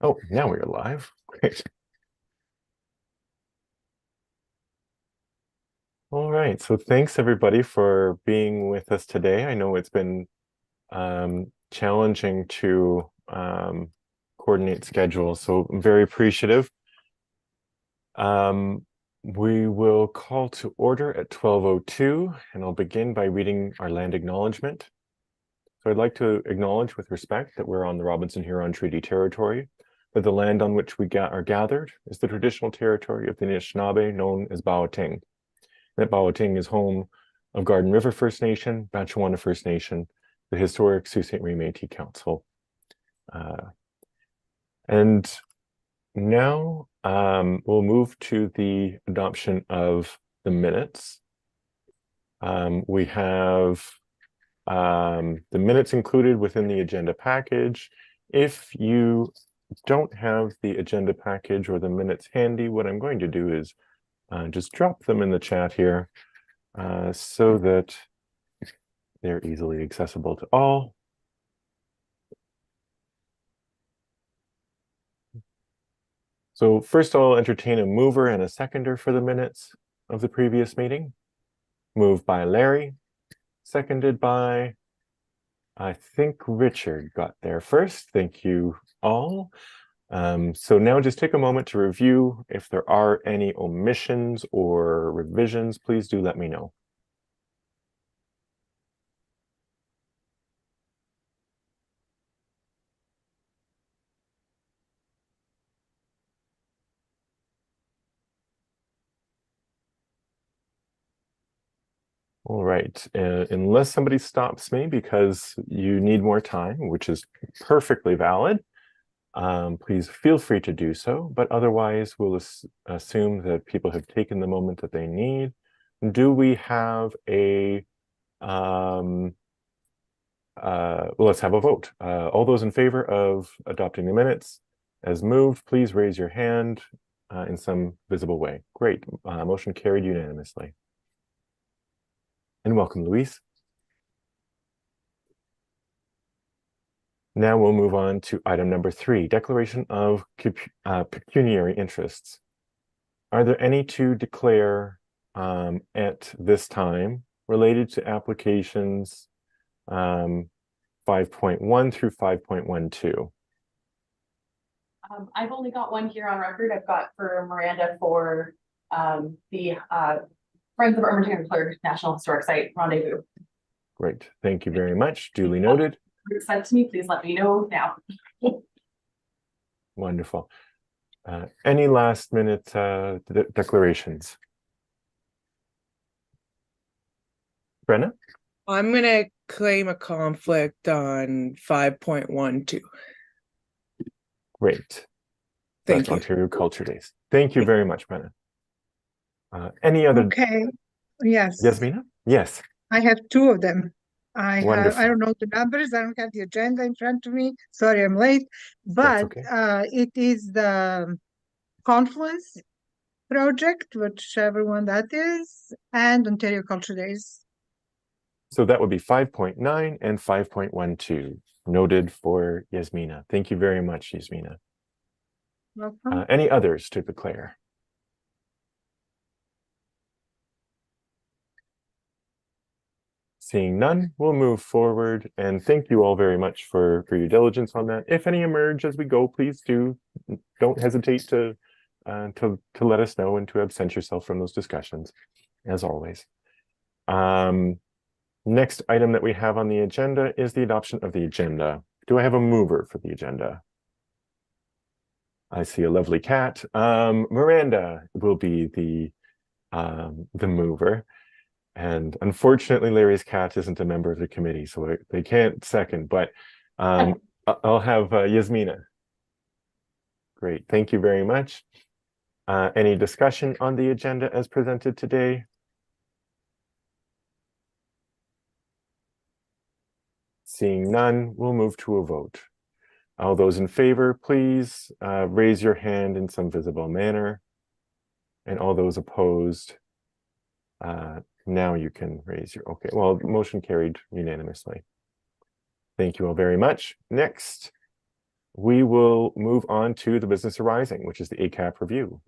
Oh, now we're live. Great. All right. So thanks everybody for being with us today. I know it's been challenging to coordinate schedules, so I'm very appreciative. We will call to order at 12:02, and I'll begin by reading our land acknowledgement. So I'd like to acknowledge with respect that we're on the Robinson-Huron Treaty Territory, that the land on which we are gathered is the traditional territory of the Anishinaabe known as Ba'o'ting. That Ba'o'ting is home of Garden River First Nation, Batchewana First Nation, the historic Sault Ste. Marie Métis Council. And now we'll move to the adoption of the minutes. We have the minutes included within the agenda package. If you don't have the agenda package or the minutes handy, what I'm going to do is just drop them in the chat here so that they're easily accessible to all. So first I'll entertain a mover and a seconder for the minutes of the previous meeting. Moved by Larry, seconded by, I think Richard got there first. Thank you all. So now just take a moment to review. If there are any omissions or revisions, please do let me know. All right, unless somebody stops me because you need more time, which is perfectly valid, please feel free to do so, but otherwise we'll assume that people have taken the moment that they need. Do we have a, well, let's have a vote. All those in favor of adopting the minutes as moved, please raise your hand in some visible way. Great, motion carried unanimously. And welcome, Luis. Now we'll move on to item number 3, declaration of pecuniary interests. Are there any to declare at this time related to applications 5.1 through 5.12? I've only got one here on record. I've got for Miranda for the Friends of Ermitanger and Clerc National Historic Site Rendezvous. Great, thank you very much. Duly noted. Sent to me, please let me know now. Wonderful. Any last minute declarations? Brenna? I'm going to claim a conflict on 5.12. Great. Thank you. Ontario Culture Days. Thank you very much, Brenna. Any other? Okay. Yes. Yasmina? Yes. I have 2 of them. I don't know the numbers. I don't have the agenda in front of me. Sorry, I'm late. But okay. It is the Confluence project, whichever one that is, and Ontario Culture Days. So that would be 5.9 and 5.12, noted for Yasmina. Thank you very much, Yasmina. Welcome. Any others to declare? Seeing none, we'll move forward, and thank you all very much for your diligence on that. If any emerge as we go, please don't hesitate to let us know and to absent yourself from those discussions, as always. Next item that we have on the agenda is the adoption of the agenda. Do I have a mover for the agenda? I see a lovely cat. Miranda will be the mover. And unfortunately, Larry's cat isn't a member of the committee, so they can't second, but I'll have Yasmina. Great, thank you very much. Any discussion on the agenda as presented today? Seeing none, we'll move to a vote. All those in favor, please raise your hand in some visible manner. And all those opposed, now you can raise your, okay, well, motion carried unanimously. Thank you all very much. Next, we will move on to the business arising, which is the ACAP review.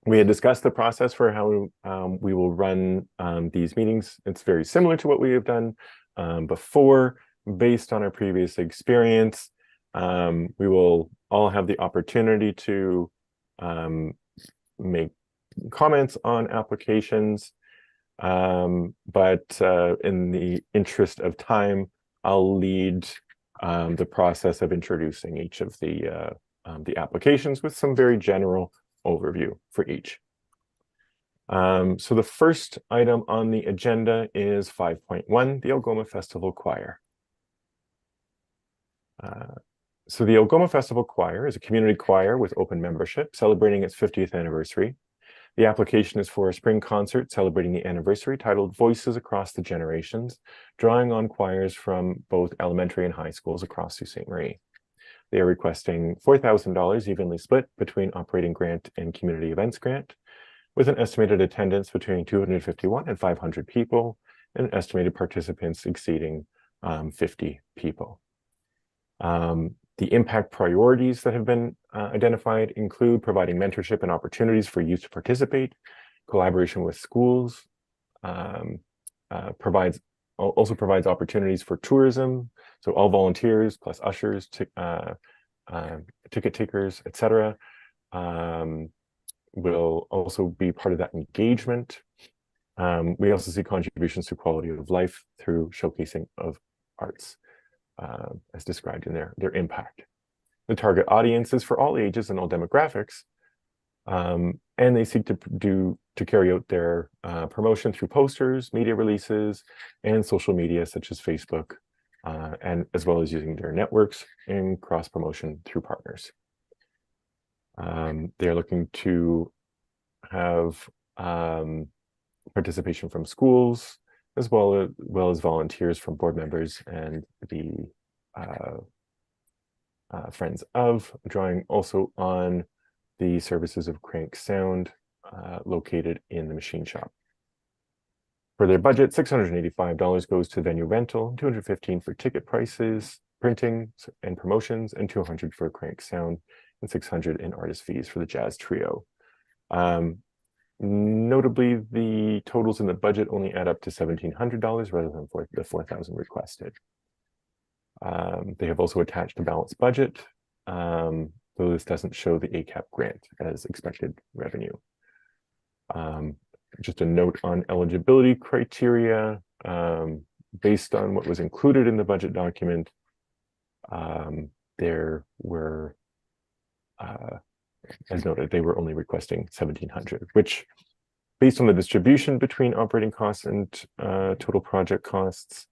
We had discussed the process for how we will run these meetings. It's very similar to what we have done before, based on our previous experience. We will all have the opportunity to make comments on applications, but in the interest of time, I'll lead the process of introducing each of the applications with some very general overview for each. So the first item on the agenda is 5.1, the Algoma Festival Choir. So the Algoma Festival Choir is a community choir with open membership celebrating its 50th anniversary. The application is for a spring concert celebrating the anniversary titled Voices Across the Generations, drawing on choirs from both elementary and high schools across Sault Ste. Marie. They are requesting $4,000 evenly split between operating grant and community events grant, with an estimated attendance between 251 and 500 people, and estimated participants exceeding 50 people. The impact priorities that have been identified include providing mentorship and opportunities for youth to participate, collaboration with schools, also provides opportunities for tourism, so all volunteers plus ushers, ticket takers, etc. Will also be part of that engagement. We also see contributions to quality of life through showcasing of arts, as described in their impact. The target audience is for all ages and all demographics, and they seek to carry out their promotion through posters, media releases, and social media such as Facebook, and as well as using their networks and cross promotion through partners. They're looking to have participation from schools, as well as volunteers from board members and the friends of, drawing also on the services of Crank Sound, located in the machine shop. For their budget, $685 goes to venue rental, $215 for ticket prices, printing and promotions, and $200 for Crank Sound, and $600 in artist fees for the jazz trio. Notably, the totals in the budget only add up to $1,700 rather than the $4,000 requested. They have also attached a balanced budget, though this doesn't show the ACAP grant as expected revenue. Just a note on eligibility criteria, based on what was included in the budget document, there were, as noted, they were only requesting $1,700, which, based on the distribution between operating costs and total project costs,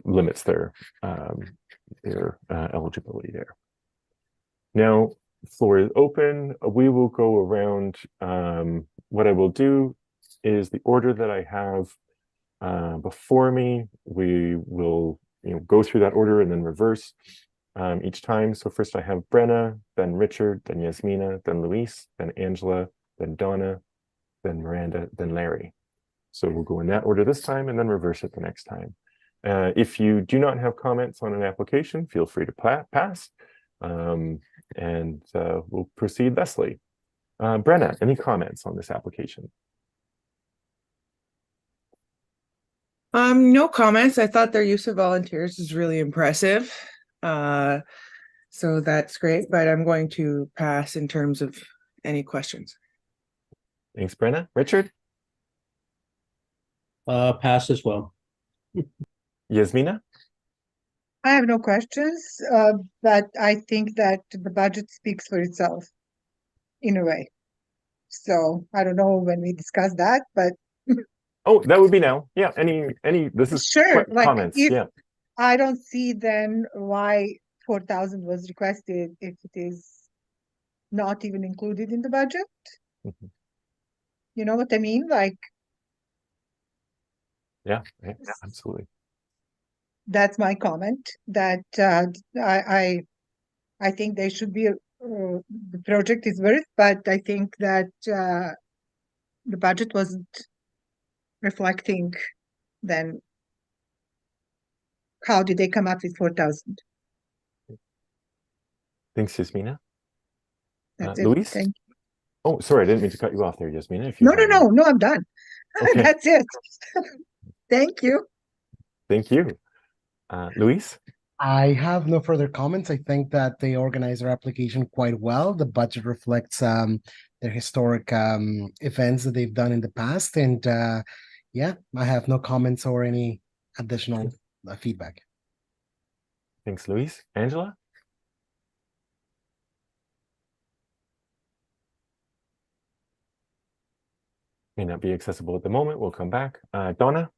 limits their eligibility there. Now, floor is open. We will go around. What I will do is the order that I have before me. We will go through that order and then reverse each time. So first I have Brenna, then Richard, then Yasmina, then Luis, then Angela, then Donna, then Miranda, then Larry. So we'll go in that order this time and then reverse it the next time. If you do not have comments on an application, feel free to pass, and we'll proceed thusly. Brenna, any comments on this application? No comments. I thought their use of volunteers is really impressive. So that's great, but I'm going to pass in terms of any questions. Thanks, Brenna. Richard? Pass as well. Yasmina? I have no questions, but I think that the budget speaks for itself in a way. So I don't know when we discuss that, but Oh, that would be now. Yeah, this is sure, like comments. if Yeah. I don't see then why 4,000 was requested if it is not even included in the budget. Mhm. You know what I mean? Like, Yeah, absolutely. that's my comment, that I think they should be the project is worth, but I think that the budget wasn't reflecting then how did they come up with 4,000? Thanks, Yasmina. That's it. Luis? Thank Oh, sorry, I didn't mean to cut you off there, Yasmina. If you. you No, have no, any- no, no, I'm done. Okay. That's it. Thank you. Thank you. Luis? I have no further comments. I think that they organized their application quite well. The budget reflects their historic events that they've done in the past. And yeah, I have no comments or any additional feedback. Thanks, Luis. Angela? May not be accessible at the moment. We'll come back. Donna?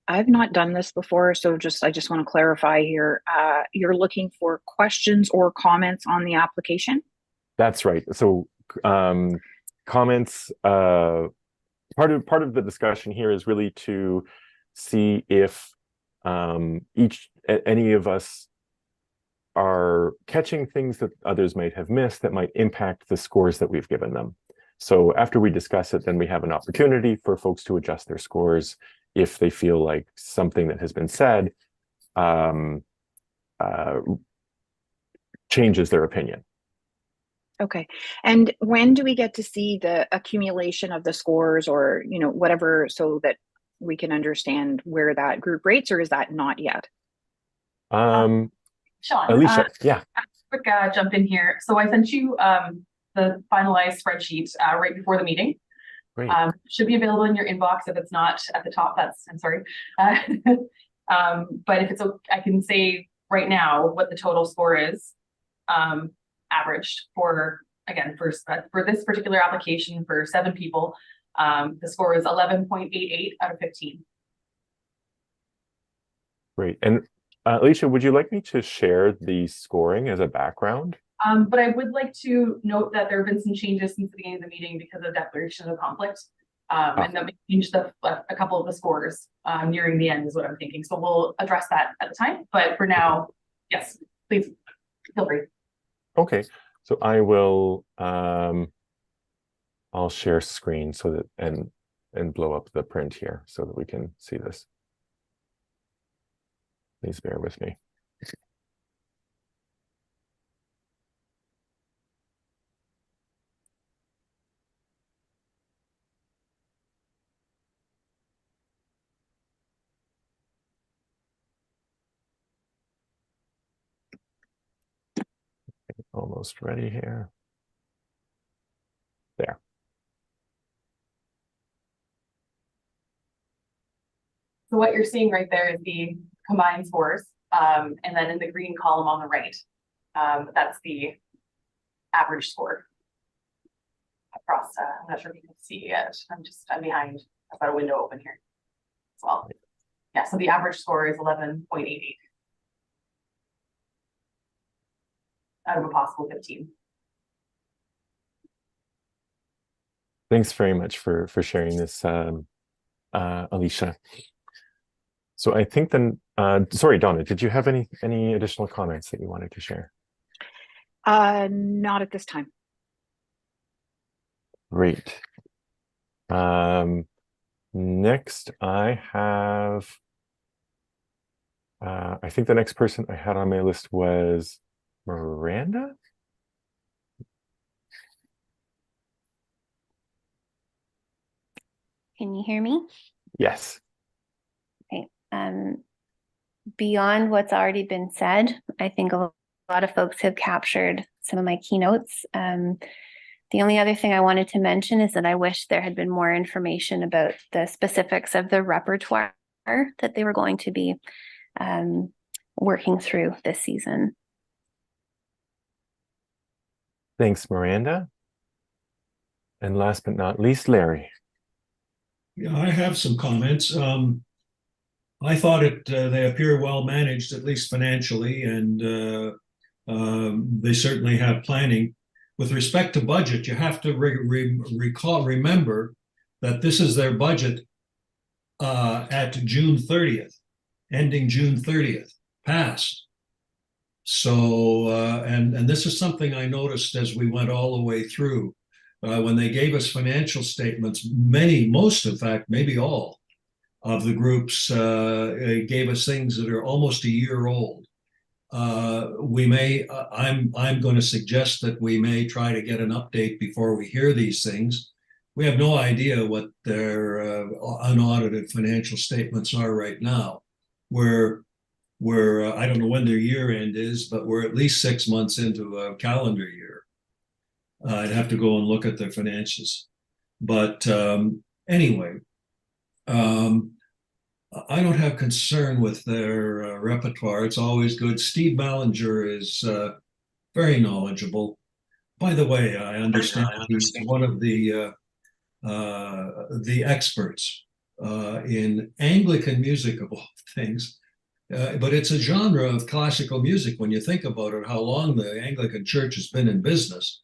I've not done this before, so I just want to clarify here. You're looking for questions or comments on the application? That's right. So comments, part of the discussion here is really to see if any of us are catching things that others might have missed that might impact the scores that we've given them. So after we discuss it, then we have an opportunity for folks to adjust their scores if they feel like something that has been said changes their opinion. Okay. And when do we get to see the accumulation of the scores, or, you know, whatever, so that we can understand where that group rates, or is that not yet? Sean, Alicia, yeah. quick jump in here. So I sent you the finalized spreadsheet right before the meeting. Great. Should be available in your inbox. If it's not at the top, I'm sorry. But if it's, I can say right now what the total score is, averaged for, again, for this particular application for 7 people. The score is 11.88 out of 15. Great. And Alicia, would you like me to share the scoring as a background? But I would like to note that there have been some changes since the beginning of the meeting because of declaration of conflict. And that may change a couple of the scores nearing the end is what I'm thinking. So we'll address that at the time. But for now, yes, please feel free. Okay, so I will I'll share screen so that and blow up the print here so that we can see this. Please bear with me. Almost ready here. There. So what you're seeing right there is the combined scores. And then in the green column on the right, that's the average score across. I'm not sure if you can see it. I'm behind. I've got a window open here as well. Yeah, so the average score is 11.88 out of a possible 15. Thanks very much for sharing this, Alicia. So I think then, sorry, Donna, did you have any additional comments that you wanted to share? Not at this time. Great. Next I have, I think the next person I had on my list was Miranda. Can you hear me? Yes. Okay. Beyond what's already been said, I think a lot of folks have captured some of my keynotes. The only other thing I wanted to mention is that I wish there had been more information about the specifics of the repertoire that they were going to be working through this season. Thanks, Miranda. And last but not least, Larry. Yeah, I have some comments. I thought they appear well managed, at least financially, and they certainly have planning. With respect to budget, you have to remember that this is their budget at June 30th, ending June 30th, passed. So, and this is something I noticed as we went all the way through. When they gave us financial statements, most in fact, maybe all, of the groups gave us things that are almost a year old. I'm going to suggest that we may try to get an update before we hear these things. We have no idea what their unaudited financial statements are right now. We're I don't know when their year end is, but we're at least 6 months into a calendar year. I'd have to go and look at their financials. But anyway, I don't have concern with their repertoire. It's always good. Steve Ballinger is very knowledgeable. By the way, I understand he's one of the experts in Anglican music of all things. But it's a genre of classical music when you think about it, how long the Anglican Church has been in business.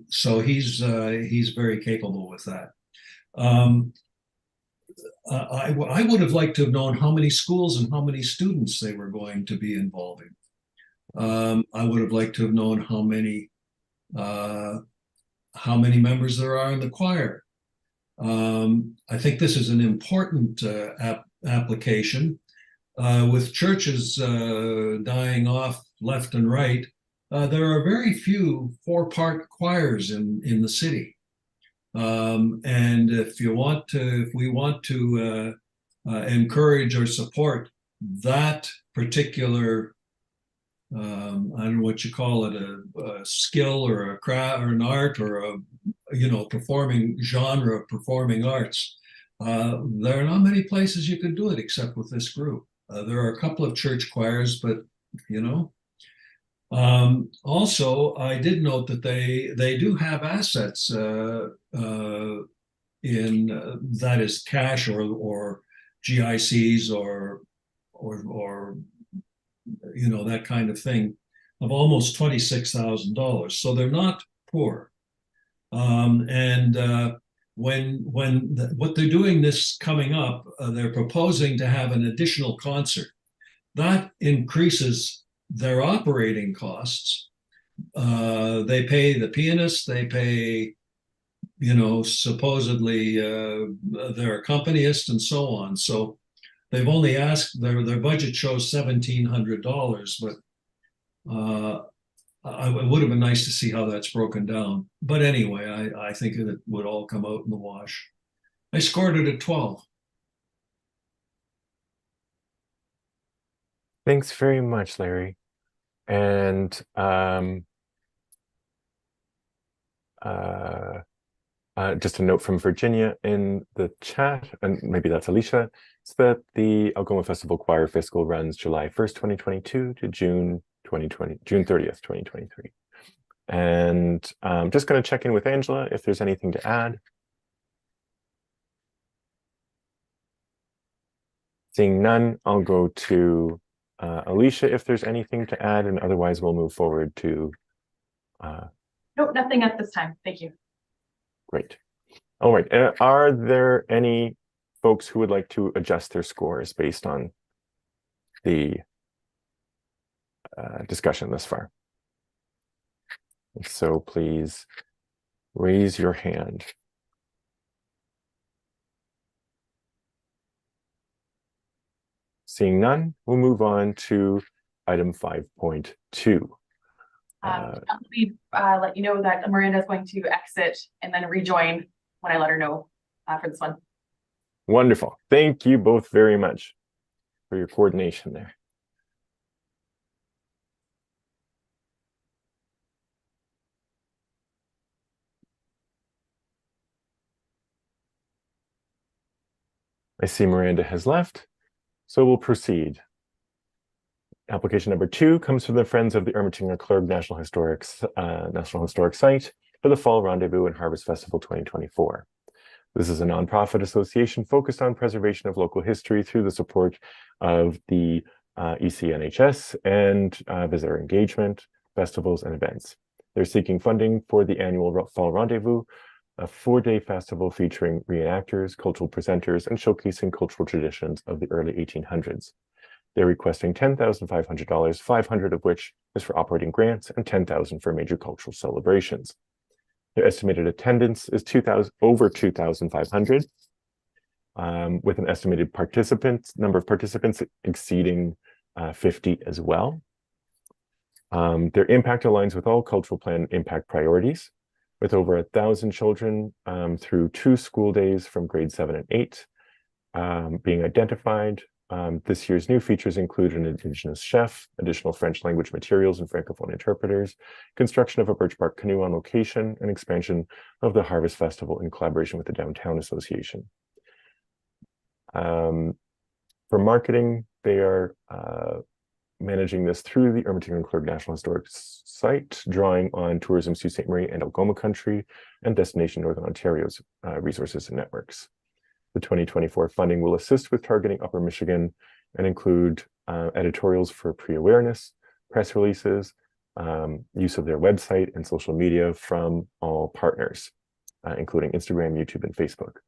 So he's very capable with that. I would have liked to have known how many schools and how many students they were going to be involving. I would have liked to have known how many members there are in the choir. I think this is an important application. With churches dying off left and right, there are very few 4-part choirs in the city. And if we want to encourage or support that particular, I don't know what you call it, a skill or a craft or an art or a performing genre of performing arts, there are not many places you could do it except with this group. There are a couple of church choirs, but also, I did note that they do have assets in that is cash or GICs or that kind of thing of almost $26,000. So they're not poor. What they're doing this coming up, they're proposing to have an additional concert. That increases their operating costs. They pay the pianist, they pay, supposedly their accompanist and so on. So they've only asked, their budget shows $1,700, but it would have been nice to see how that's broken down. But anyway, I think it would all come out in the wash. I scored it at 12. Thanks very much, Larry. And just a note from Virginia in the chat, and maybe that's Alicia, it's that the Algoma Festival Choir fiscal runs July 1st, 2022 to June 30th, 2023. And I'm just going to check in with Angela if there's anything to add. Seeing none, I'll go to Alicia if there's anything to add, and otherwise we'll move forward to Nope, nothing at this time. Thank you. Great. All right. Are there any folks who would like to adjust their scores based on the discussion thus far? If so, please raise your hand. Seeing none, we'll move on to item 5.2. Let me let you know that Miranda is going to exit and then rejoin when I let her know for this one. Wonderful. Thank you both very much for your coordination there. I see Miranda has left, so we'll proceed. Application number 2 comes from the Friends of the Ermitanger-Clergue National Historic Site for the Fall Rendezvous and Harvest Festival 2024. This is a nonprofit association focused on preservation of local history through the support of the ECNHS and visitor engagement, festivals, and events. They're seeking funding for the annual Fall Rendezvous, a 4-day festival featuring reenactors, cultural presenters, and showcasing cultural traditions of the early 1800s. They're requesting $10,500, $500 of which is for operating grants and $10,000 for major cultural celebrations. Their estimated attendance is over 2,500. with an estimated number of participants exceeding 50 as well. Their impact aligns with all cultural plan impact priorities, with over 1,000 children through 2 school days from grade 7 and 8 being identified. This year's new features include an Indigenous chef, additional French language materials and Francophone interpreters, construction of a birch bark canoe on location, and expansion of the Harvest Festival in collaboration with the Downtown Association. For marketing, they are managing this through the Ermitangar Clergue National Historic Site, drawing on Tourism Sault Ste. Marie and Algoma Country and Destination Northern Ontario's resources and networks. The 2024 funding will assist with targeting Upper Michigan and include editorials for pre-awareness, press releases, use of their website and social media from all partners, including Instagram, YouTube, and Facebook.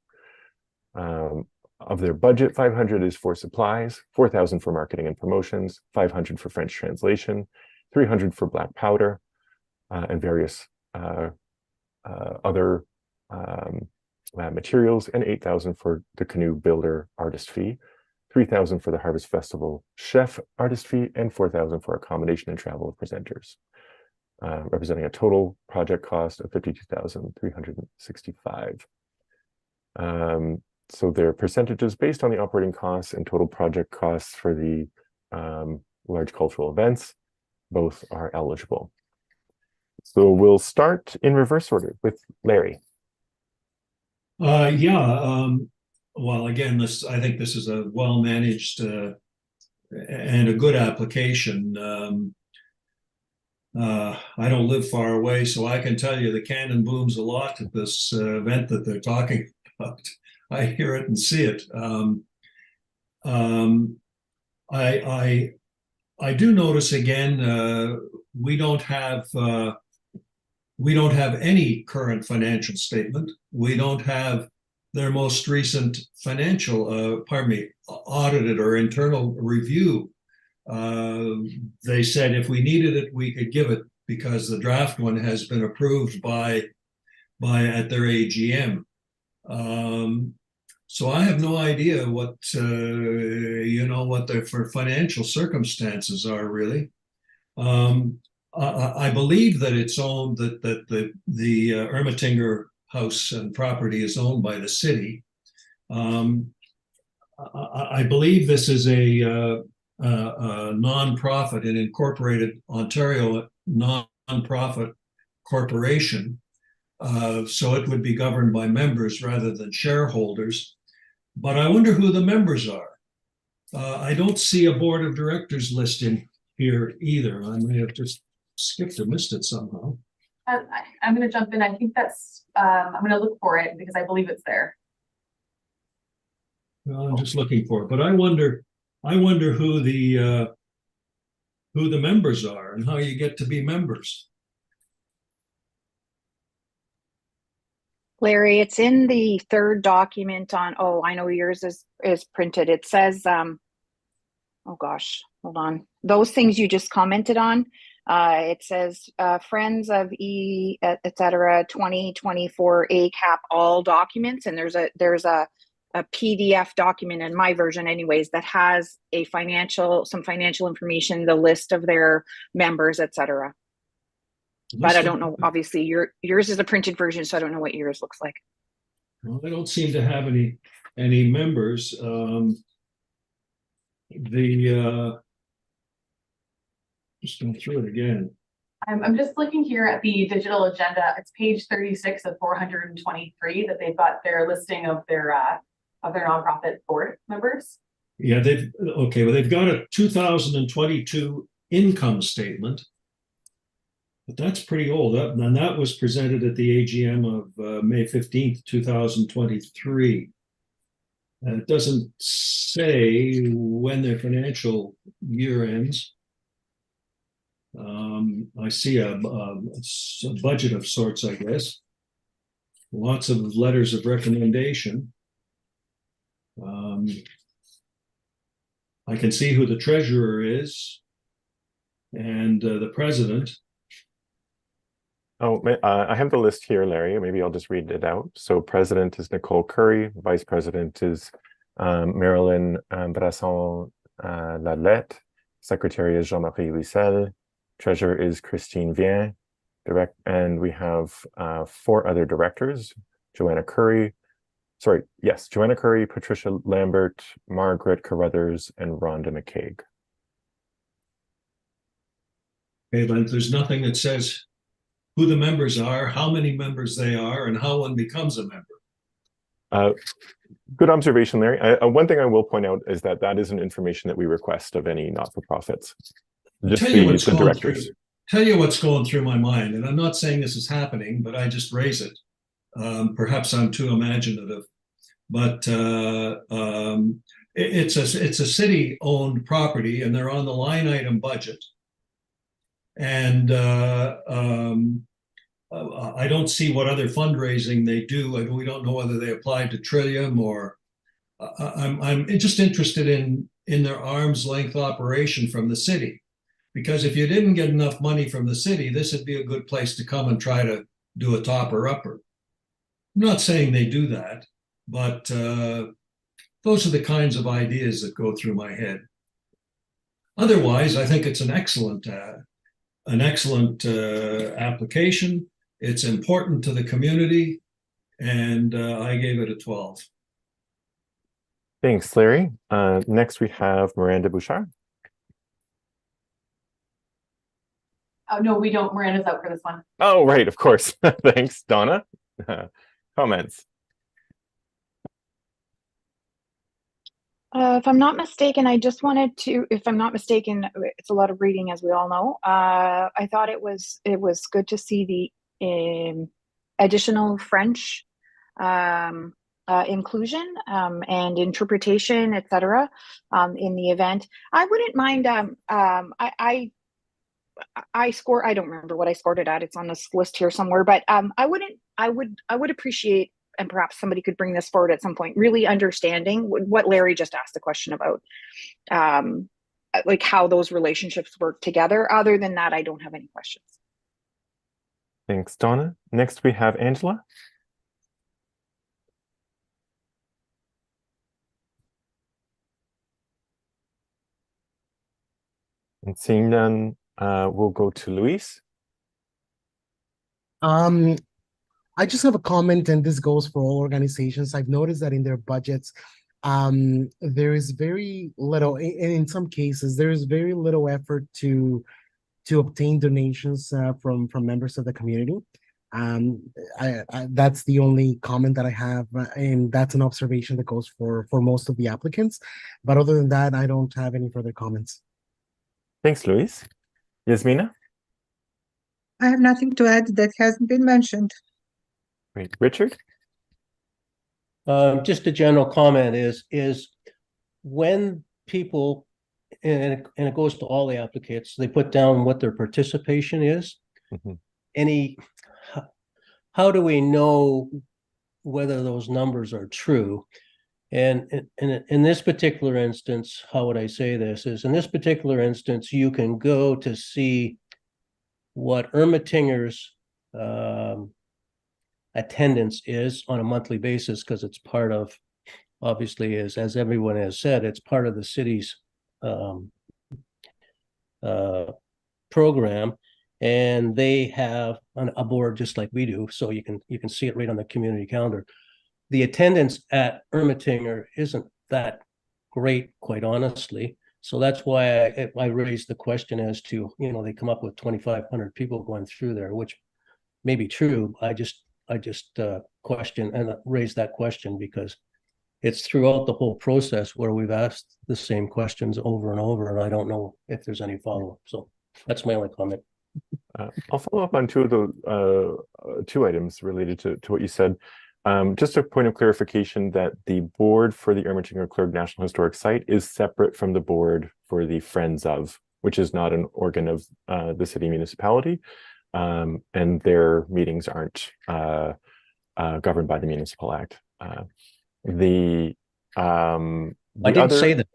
Of their budget, 500 is for supplies, 4,000 for marketing and promotions, 500 for French translation, 300 for black powder, and various other materials, and 8,000 for the canoe builder artist fee, 3,000 for the Harvest Festival chef artist fee, and 4,000 for accommodation and travel of presenters, representing a total project cost of 52,365. So their percentages based on the operating costs and total project costs for the large cultural events, both are eligible. So we'll start in reverse order with Larry. Well, again, I think this is a well-managed and a good application. I don't live far away, so I can tell you the cannon booms a lot at this event that they're talking about. I hear it and see it. I do notice again, we don't have any current financial statement. We don't have their most recent financial, audited or internal review. They said if we needed it, we could give it because the draft one has been approved by at their AGM. So I have no idea what what their financial circumstances are really. I believe that it's owned that the Ermitangar house and property is owned by the city. I believe this is a non-profit, an incorporated Ontario non-profit corporation. So it would be governed by members rather than shareholders. But I wonder who the members are. I don't see a board of directors list in here either. I may have just skipped or missed it somehow. I'm going to jump in. I think that's, I'm going to look for it because I believe it's there. Well, I'm just looking for it, but I wonder who the members are and how you get to be members. Larry, it's in the third document on, oh, I know yours is printed. It says, oh gosh, hold on. Those things you just commented on, it says Friends of E, et cetera, 2024 ACAP all documents. And there's a PDF document in my version anyways, that has some financial information, the list of their members, et cetera. But I don't know, obviously yours is a printed version, so I don't know what yours looks like. Well, I don't seem to have any members. Just going through it again. I'm just looking here at the digital agenda. It's page 36 of 423 that they've got their listing of their nonprofit board members. Yeah, they've got a 2022 income statement. But that's pretty old. And that was presented at the AGM of May 15th, 2023. And it doesn't say when their financial year ends. I see a budget of sorts, I guess. Lots of letters of recommendation. I can see who the treasurer is and the president. I have the list here, Larry. Maybe I'll just read it out. So president is Nicole Curry, vice president is Marilyn Brasson Lalette, secretary is Jean-Marie Wissel, treasurer is Christine Vien, and we have 4 other directors, Joanna Curry, Patricia Lambert, Margaret Carruthers, and Rhonda McCaig. Okay, but there's nothing that says who the members are, how many members they are, and how one becomes a member. Good observation, Larry. One thing I will point out is that that isn't information that we request of any not-for-profits. Just the directors. Tell you what's going through my mind, and I'm not saying this is happening, but I just raise it. Perhaps I'm too imaginative, but it's a city-owned property, and they're on the line item budget. And I don't see what other fundraising they do. We don't know whether they applied to Trillium or. I'm just interested in their arm's length operation from the city, because if you didn't get enough money from the city, this would be a good place to come and try to do a topper upper. I'm not saying they do that, but those are the kinds of ideas that go through my head. Otherwise, I think it's an excellent application. It's important to the community, and I gave it a 12. Thanks, Larry. Next, we have Miranda Bouchard. Oh, no, we don't. Miranda's out for this one. Oh, right, of course. Thanks, Donna. Comments? If I'm not mistaken, I just wanted to, if I'm not mistaken, it's a lot of reading, as we all know. I thought it was good to see the additional French inclusion and interpretation, etc. In the event. I wouldn't mind. I score. I don't remember what I scored it at. It's on this list here somewhere. But I would appreciate, and perhaps somebody could bring this forward at some point, really understanding what Larry just asked a question about, like how those relationships work together. Other than that, I don't have any questions. Thanks, Donna. Next, we have Angela. And seeing none, we'll go to Luis. I just have a comment, and this goes for all organizations. I've noticed that in their budgets, there is very little, and in some cases, there is very little effort to obtain donations from members of the community. That's the only comment that I have, and that's an observation that goes for most of the applicants. But other than that, I don't have any further comments. Thanks, Luis. Yasmina? I have nothing to add that hasn't been mentioned. Great. Richard? Just a general comment is when people, and it goes to all the applicants, they put down what their participation is. Mm-hmm. How do we know whether those numbers are true? And in this particular instance, how would I say this? Is in this particular instance, you can go to see what Ermitinger's attendance is on a monthly basis, because it's part of, obviously, as everyone has said, it's part of the city's program, and they have a board just like we do, so you can see it right on the community calendar. The attendance at Ermitinger isn't that great, quite honestly. So that's why I raised the question as to, they come up with 2,500 people going through there, which may be true. I just question and raise that question because it's throughout the whole process where we've asked the same questions over and over, and I don't know if there's any follow-up. So that's my only comment. I'll follow up on two of the two items related to what you said. Just a point of clarification that the board for the Ermitinger-Clergue National Historic Site is separate from the board for the Friends of, which is not an organ of the city municipality, and their meetings aren't governed by the Municipal Act. I didn't say that.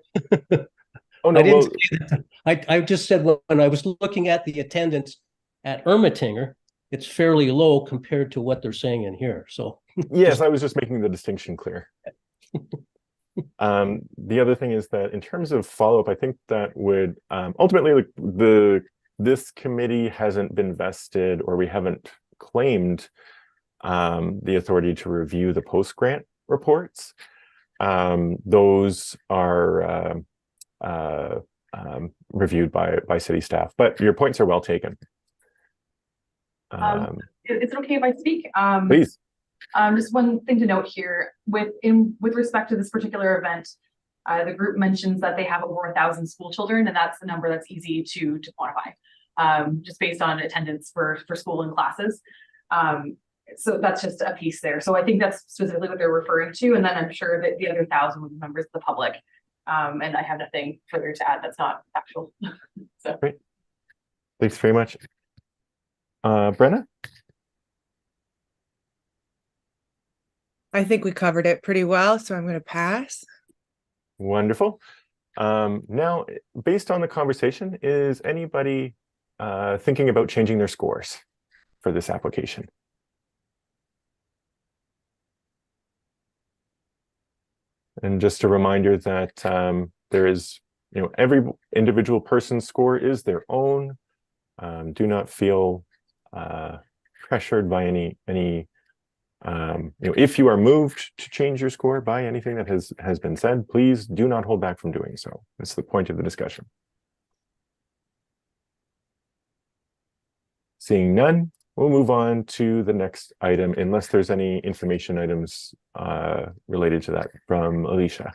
Oh no, I didn't say that. I just said when I was looking at the attendance at Ermitinger, it's fairly low compared to what they're saying in here. So Yes, I was just making the distinction clear. The other thing is that in terms of follow-up, I think that would ultimately, like, this committee hasn't been vested, or we haven't claimed the authority to review the post-grant reports. Those are reviewed by city staff, but your points are well taken. It's okay if I speak? Please. Just one thing to note here, with respect to this particular event, the group mentions that they have over 1,000 school children, and that's the number that's easy to quantify, just based on attendance for school and classes. So that's just a piece there. So I think that's specifically what they're referring to, and then I'm sure that the other 1,000 would be members of the public. And I have nothing further to add that's not factual. So great. Thanks very much. Brenna? I think we covered it pretty well, so I'm going to pass. Wonderful. Now, based on the conversation, is anybody thinking about changing their scores for this application? And just a reminder that there is, every individual person's score is their own. Do not feel pressured by any if you are moved to change your score by anything that has been said, please do not hold back from doing so. That's the point of the discussion. Seeing none, we'll move on to the next item, unless there's any information items related to that from Alicia.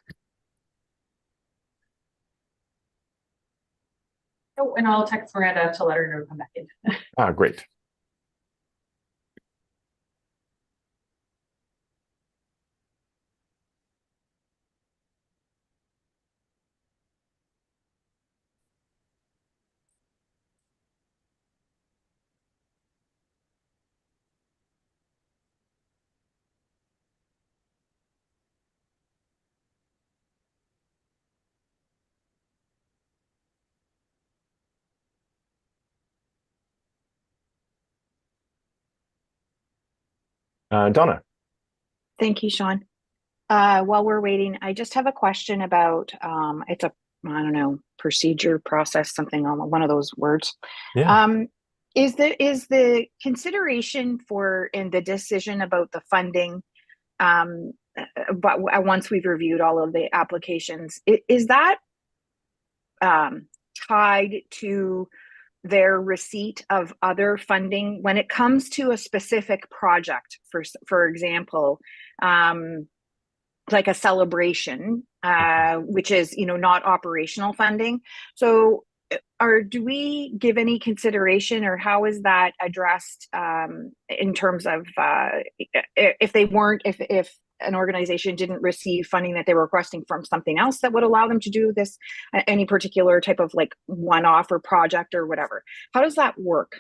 oh, and I'll text Miranda to let her know to come back in. Great. Donna. Thank you, Sean. While we're waiting, I just have a question about it's a, I don't know, procedure, process, something on one of those words. Yeah. Is the consideration for in the decision about the funding, but once we've reviewed all of the applications, is that tied to their receipt of other funding when it comes to a specific project, for example, like a celebration, which is, not operational funding. So do we give any consideration, or how is that addressed in terms of if an organization didn't receive funding that they were requesting from something else that would allow them to do this, any particular type of like one-off or project or whatever? How does that work?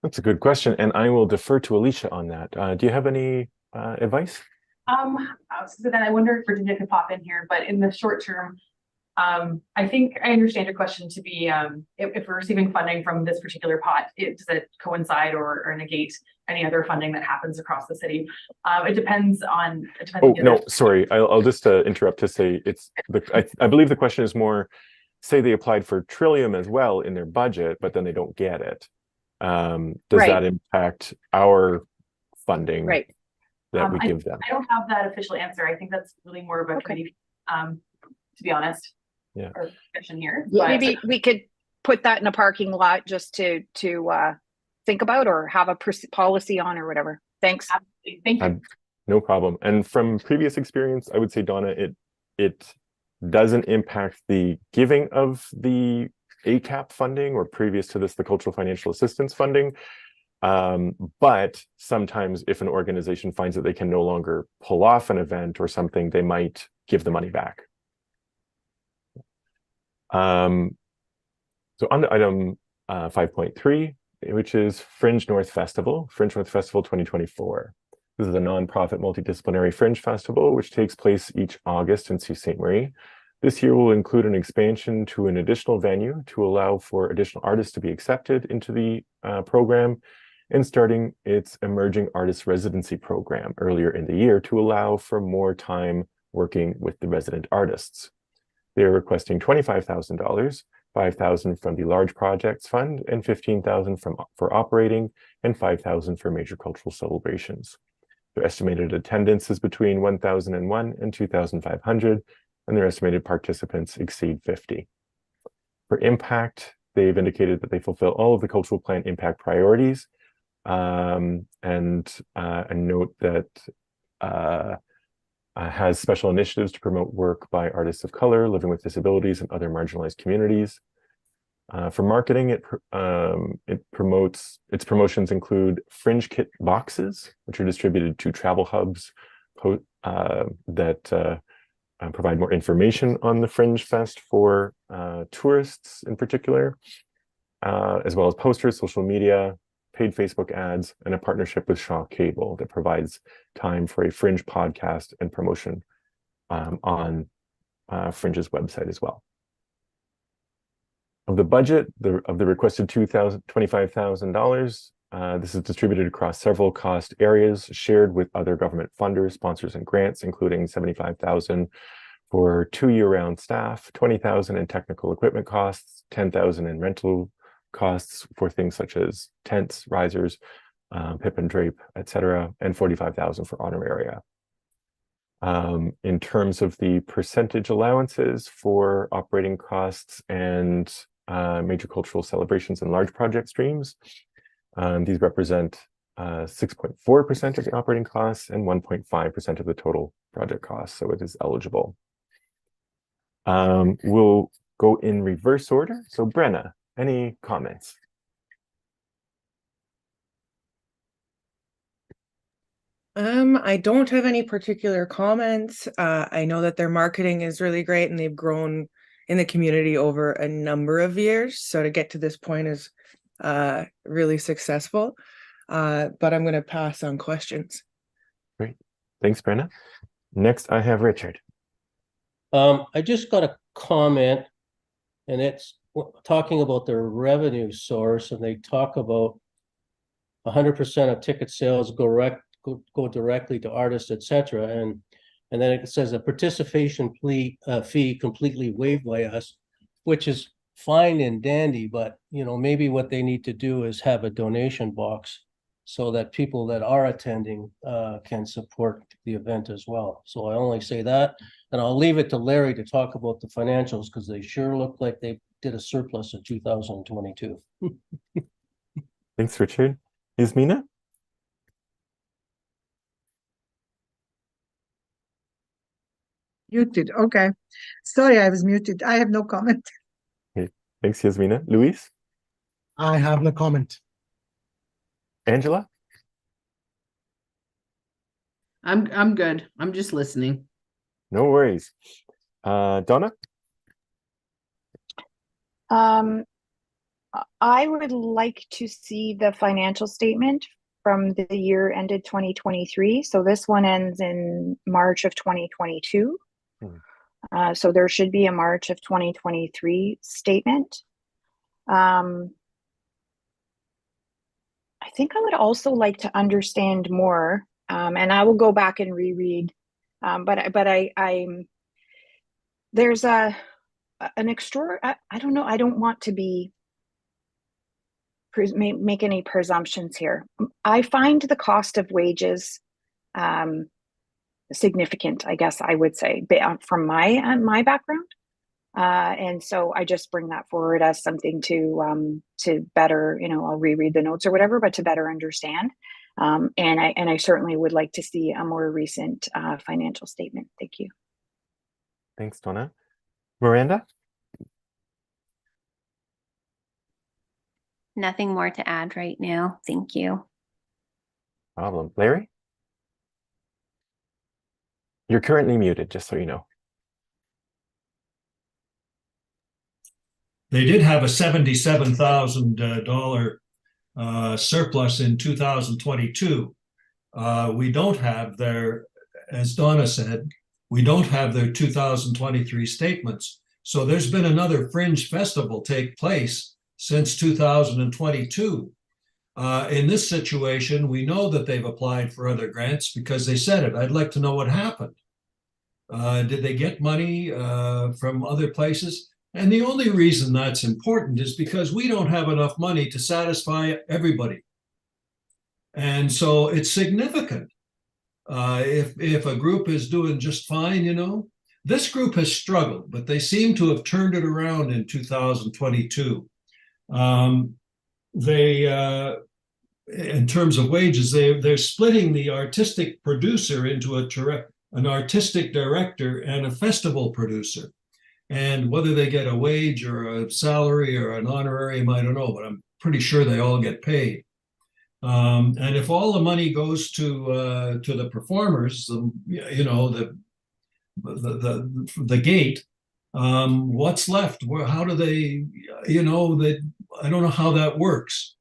That's a good question, and I will defer to Alicia on that. Do you have any advice? So then I wonder if Virginia could pop in here, but in the short term, I think I understand your question to be, if we're receiving funding from this particular pot, does it coincide or negate any other funding that happens across the city? It depends on. Oh, no, sorry. I'll just interrupt to say I believe the question is more, say they applied for Trillium as well in their budget, but then they don't get it. Does that impact our funding that we give them? I don't have that official answer. I think that's really more of a committee, to be honest. Yeah. Or discussion here. Yeah, maybe we could put that in a parking lot just to think about, or have a policy on, or whatever. Thanks. Absolutely. Thank you. No problem. And from previous experience, I would say, Donna, it doesn't impact the giving of the ACAP funding, or previous to this, the Cultural Financial Assistance funding. But sometimes if an organization finds that they can no longer pull off an event or something, they might give the money back. So on to item 5.3, which is Fringe North Festival 2024. This is a nonprofit multidisciplinary fringe festival, which takes place each August in Sault Ste. Marie. This year will include an expansion to an additional venue to allow for additional artists to be accepted into the program, and starting its Emerging Artist Residency program earlier in the year to allow for more time working with the resident artists. They are requesting $25,000, $5,000 from the Large Projects Fund, and $15,000 for operating, and $5,000 for major cultural celebrations. Their estimated attendance is between 1,001 and 2,500, and their estimated participants exceed 50. For impact, they've indicated that they fulfill all of the cultural plan impact priorities, and a note that has special initiatives to promote work by artists of color, living with disabilities, and other marginalized communities. For marketing, its promotions include fringe kit boxes, which are distributed to travel hubs that provide more information on the Fringe Fest for tourists in particular, as well as posters, social media, paid Facebook ads, and a partnership with Shaw Cable that provides time for a Fringe podcast and promotion on Fringe's website as well. Of the budget, of the requested $25,000, this is distributed across several cost areas shared with other government funders, sponsors, and grants, including $75,000 for 2 year-round staff, $20,000 in technical equipment costs, $10,000 in rental costs for things such as tents, risers, pip and drape, etc., and $45,000 for honoraria. In terms of the percentage allowances for operating costs and major cultural celebrations and large project streams, these represent 6.4% of the operating costs and 1.5% of the total project costs, so it is eligible. We'll go in reverse order. So Brenna, any comments? I don't have any particular comments. I know that their marketing is really great and they've grown in the community over a number of years. So to get to this point is really successful. But I'm going to pass on questions. Great. Thanks, Brenna. Next, I have Richard. I just got a comment, and it's talking about their revenue source, and they talk about 100% of ticket sales go directly to artists, etc. And then it says a participation fee completely waived by us, which is fine and dandy, but maybe what they need to do is have a donation box so that people that are attending can support the event as well. So I only say that, and I'll leave it to Larry to talk about the financials because they sure look like they did a surplus in 2022. Thanks, Richard. Yasmina? Muted. Okay. Sorry, I was muted. I have no comment. Okay. Thanks, Yasmina. Luis? I have no comment. Angela? I'm good. I'm just listening. No worries. Donna? I would like to see the financial statement from the year ended 2023. So this one ends in March of 2022. So there should be a March of 2023 statement. I think I would also like to understand more, and I will go back and reread. But there's an extra. I don't know. I don't want to make any presumptions here. I find the cost of wages significant, I guess I would say, from my background. And so I just bring that forward as something to better, I'll reread the notes or whatever, but to better understand. And I certainly would like to see a more recent financial statement. Thank you. Thanks, Donna. Miranda? Nothing more to add right now. Thank you. Problem. Larry? You're currently muted, just so you know. They did have a $77,000 surplus in 2022. We don't have their, as Donna said, we don't have their 2023 statements. So there's been another Fringe Festival take place since 2022. In this situation, we know that they've applied for other grants because they said it. I'd like to know what happened. Did they get money from other places? And the only reason that's important is because we don't have enough money to satisfy everybody. And so it's significant. If a group is doing just fine, you know, this group has struggled, but they seem to have turned it around in 2022. In terms of wages, they're splitting the artistic producer into an artistic director and a festival producer. And whether they get a wage or a salary or an honorarium, I don't know, but I'm pretty sure they all get paid. And if all the money goes to the performers, you know, the gate, what's left? How do they, you know, that I don't know how that works.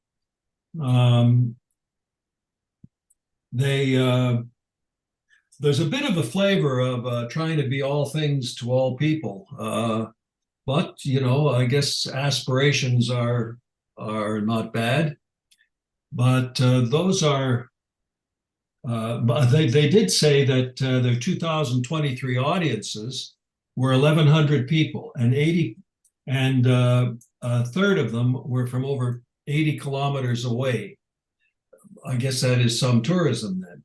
There's a bit of a flavor of trying to be all things to all people, but you know, I guess aspirations are not bad. But those are. But they did say that their 2023 audiences were 1,100 people, and a third of them were from over 80 kilometers away. I guess that is some tourism then.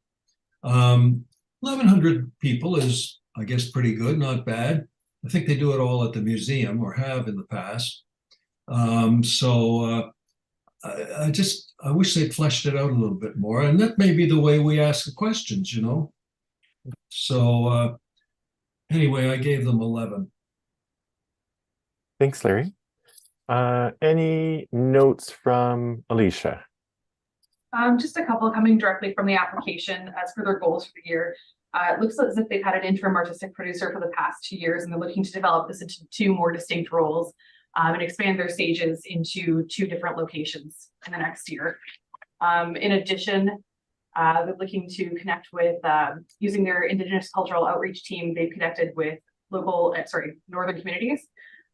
1,100 people is, I guess, pretty good, not bad. I think they do it all at the museum or have in the past. I wish they'd fleshed it out a little bit more, and that may be the way we ask the questions, you know. So anyway, I gave them 11. Thanks, Larry. Any notes from Alicia? Just a couple coming directly from the application as for their goals for the year. It looks as if they've had an interim artistic producer for the past 2 years, and they're looking to develop this into 2 more distinct roles and expand their stages into 2 different locations in the next year. In addition, they're looking to connect with, using their Indigenous cultural outreach team, they've connected with northern communities,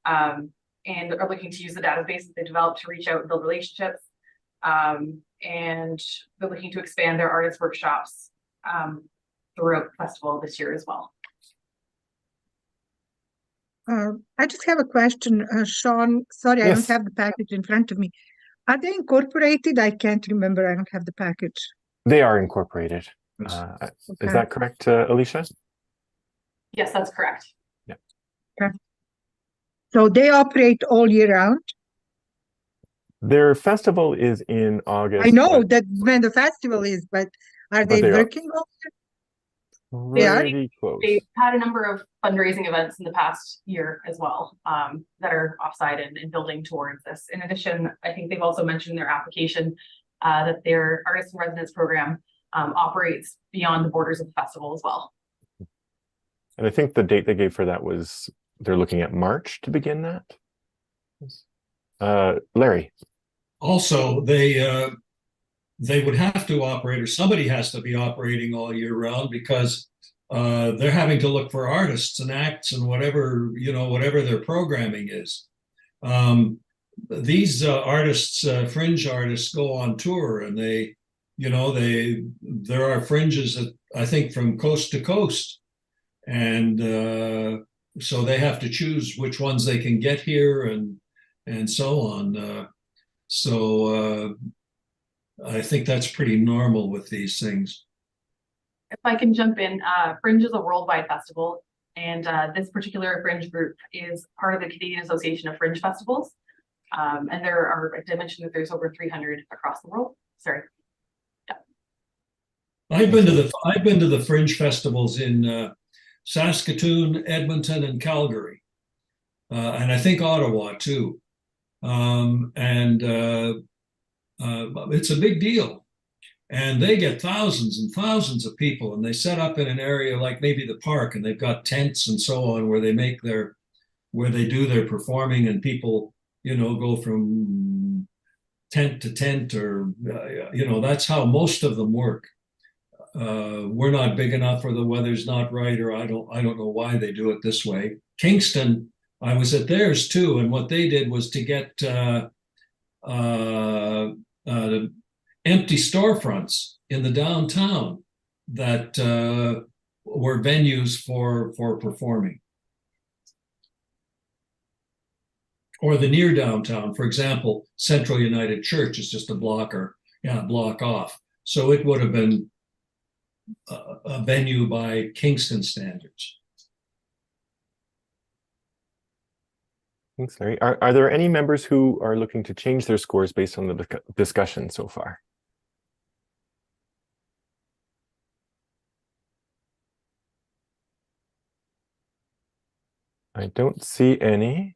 and are looking to use the database that they developed to reach out and build relationships. And they're looking to expand their artist workshops throughout the festival this year as well. I just have a question, Sean. Sorry, I Yes. don't have the package in front of me. Are they incorporated? I can't remember. I don't have the package. They are incorporated. Is Okay. that correct, Alicia? Yes, that's correct. So they operate all year round? Their festival is in August. I know but that when the festival is, but are they they are. working all They are? Pretty close. They've had a number of fundraising events in the past year as well, that are offsite and building towards this. In addition, I think they've also mentioned in their application that their artist in residence program operates beyond the borders of the festival as well. And I think the date they gave for that was, they're looking at March to begin that. Larry. Also, they would have to operate, or somebody has to be operating all year round, because they're having to look for artists and acts and whatever, you know, whatever their programming is. These artists, fringe artists, go on tour, and they, you know, there are fringes that I think from coast to coast, and so they have to choose which ones they can get here and so on. I think that's pretty normal with these things. If I can jump in, Fringe is a worldwide festival, and this particular Fringe group is part of the Canadian Association of Fringe Festivals. And there are, I mentioned that there's over 300 across the world. Sorry. Yeah. I've been to the Fringe festivals in Saskatoon, Edmonton, and Calgary, and I think Ottawa too. It's a big deal, and they get thousands and thousands of people, and they set up in an area like maybe the park, and they've got tents and so on where they do their performing, and people, you know, go from tent to tent, or you know, that's how most of them work. We're not big enough, or the weather's not right, or I don't know why they do it this way. Kingston, I was at theirs too, and what they did was to get empty storefronts in the downtown that were venues for performing. Or the near downtown, for example, Central United Church is just a block off. So it would have been a venue by Kingston standards. Thanks, Larry. Are there any members who are looking to change their scores based on the discussion so far? I don't see any.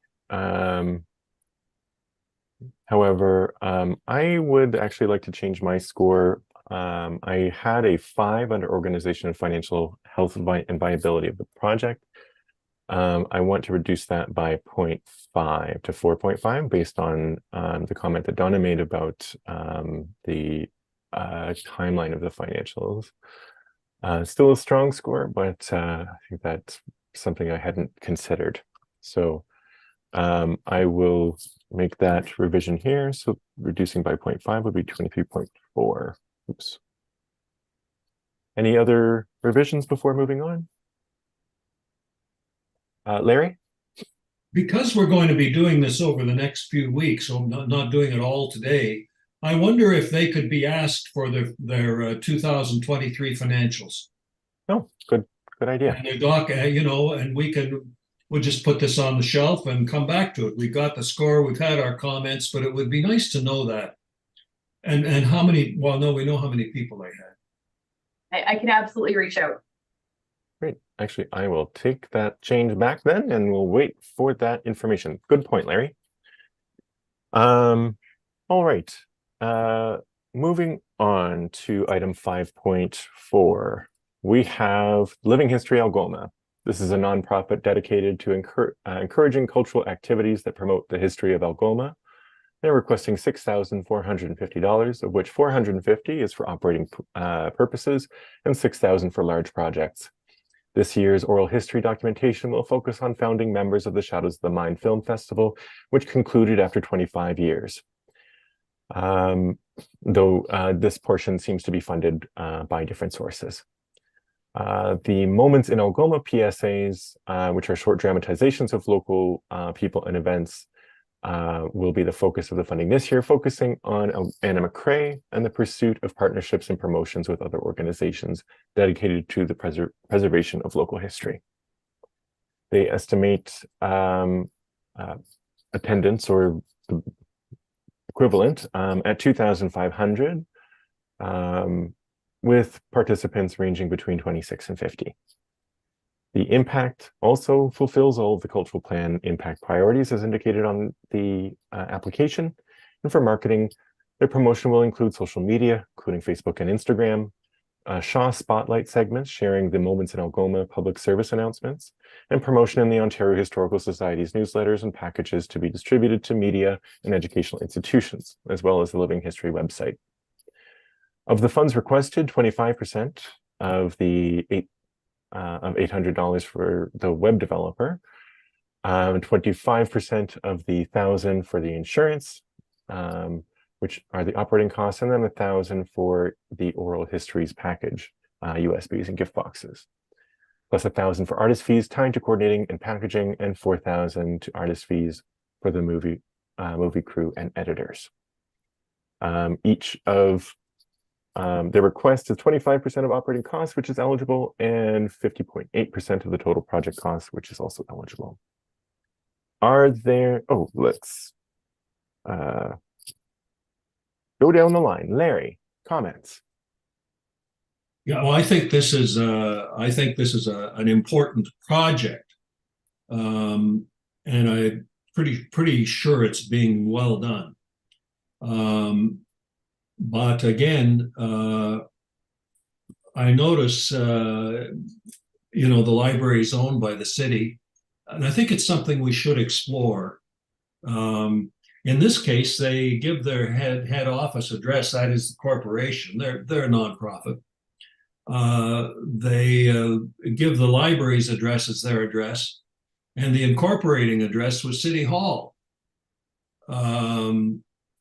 However, I would actually like to change my score. I had a 5 under organization and financial health and viability of the project. I want to reduce that by 0.5 to 4.5 based on the comment that Donna made about the timeline of the financials. Still a strong score, but I think that's something I hadn't considered. So I will make that revision here. So reducing by 0.5 would be 23.4. Oops. Any other revisions before moving on? Larry? Because we're going to be doing this over the next few weeks, so I'm not doing it all today, I wonder if they could be asked for their 2023 financials. Oh, good idea. And their doc, and we'll just put this on the shelf and come back to it. We've got the score, we've had our comments, but it would be nice to know that. And how many, well, no, we know how many people they had. I can absolutely reach out. Great. Actually, I will take that change back then and we'll wait for that information. Good point, Larry. All right. Moving on to item 5.4. We have Living History Algoma. This is a nonprofit dedicated to encouraging cultural activities that promote the history of Algoma. They're requesting $6,450, of which $450 is for operating purposes and $6,000 for large projects. This year's oral history documentation will focus on founding members of the Shadows of the Mind Film Festival, which concluded after 25 years. Though this portion seems to be funded by different sources. The Moments in Algoma PSAs, which are short dramatizations of local people and events, will be the focus of the funding this year, focusing on Anna McCrae and the pursuit of partnerships and promotions with other organizations dedicated to the preservation of local history. They estimate attendance or the equivalent at 2,500, with participants ranging between 26 and 50. The impact also fulfills all of the cultural plan impact priorities as indicated on the application. And for marketing, their promotion will include social media, including Facebook and Instagram, Shaw Spotlight segments sharing the Moments in Algoma public service announcements, and promotion in the Ontario Historical Society's newsletters and packages to be distributed to media and educational institutions, as well as the Living History website. Of the funds requested, 25% of the $800 for the web developer, 25% of the $1,000 for the insurance, which are the operating costs, and then $1,000 for the oral histories package, USBs and gift boxes, plus $1,000 for artist fees tied to coordinating and packaging, and $4,000 to artist fees for the movie crew and editors. Each of the request is 25% of operating costs, which is eligible, and 50.8% of the total project cost, which is also eligible. Are there, let's go down the line. Larry, comments? Yeah, well, I think this is an important project, and I'm pretty sure it's being well done. But again, I notice, the library is owned by the city, and I think it's something we should explore. In this case, they give their head office address, that is the corporation. They're a nonprofit. They give the library's address as their address, and the incorporating address was City Hall.